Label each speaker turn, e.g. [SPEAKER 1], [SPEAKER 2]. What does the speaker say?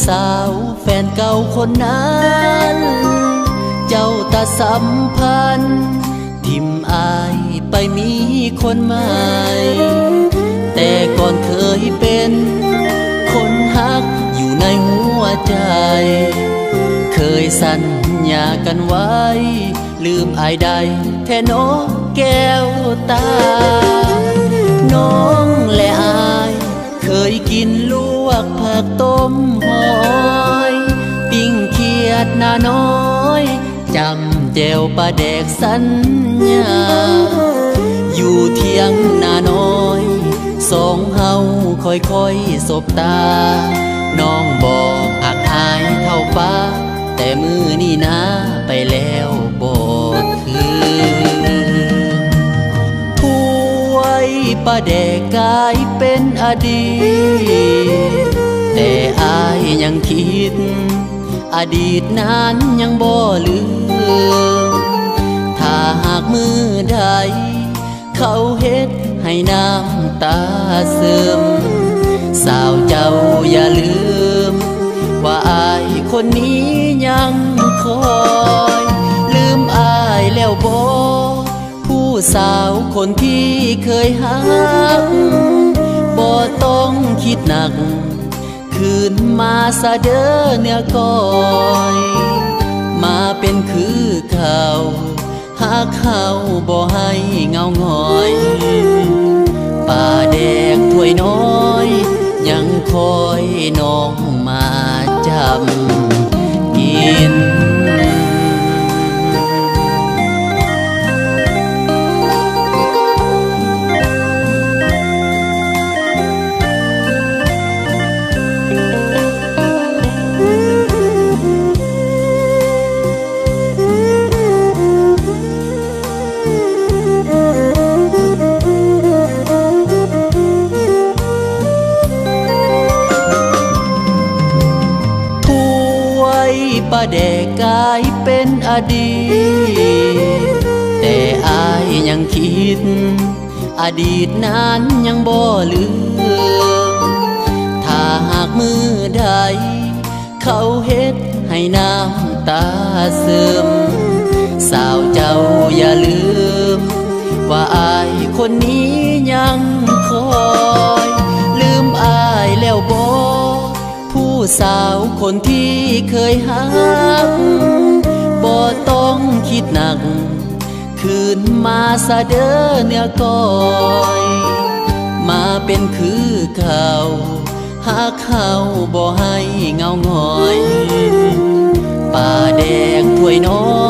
[SPEAKER 1] สาวแฟนเก่าคนนั้นเจ้าตาสัมพันธ์ทิมอายไปมีคนใหม่แต่ก่อนเคยเป็นคนฮักอยู่ในหัวใจเคยสัญญากันไว้ลืมอายได้แท่น้องแก้วตาน้องและอายเคยกินลวกผักต้มหอยปิ้งเขียดหน้าน้อยจำแจวปลาแดกสัญญาอยู่เที่ยงหน้าน้อยสองเฮาค่อยๆสบตาน้องบอกอักอายเท่าฟ้าแต่มือนี่นาไปแล้วบ่คืนถ้วยปลาแดกกลายเป็นอดีตแต่อายยังคิดอดีตนั้นยังบ่ลืมถ้าหากมือใดเขาเฮ็ดให้น้ำตาซึมสาวเจ้าอย่าลืมว่าอายคนนี้ยังคอยลืมอายแล้วบ่ผู้สาวคนที่เคยหักบ่ต้องคิดหนักคืนมาซะเด้อเนื้อก้อยมาเป็นคือเขาหากเขาบ่ให้เงาหงอยป่าแดงถ้วยน้อยยังคอยน้องมาจำกินปลาแดกกลายเป็นอดีตแต่อายยังคิดอดีตนั้นยังบ่ลืมถ้าหากมือใดเขาเฮ็ดให้น้ำตาซึมสาวเจ้าอย่าลืมว่าอายคนนี้ยังคอยลืมอายแล้วบ่ผู้สาวคนที่เคยหักบ่ต้องคิดหนักคืนมาซะเด้อเนื้อก้อยมาเป็นคือเขาหากเขาบ่ให้เงาหงอยป่าแดงถ้วยน้อ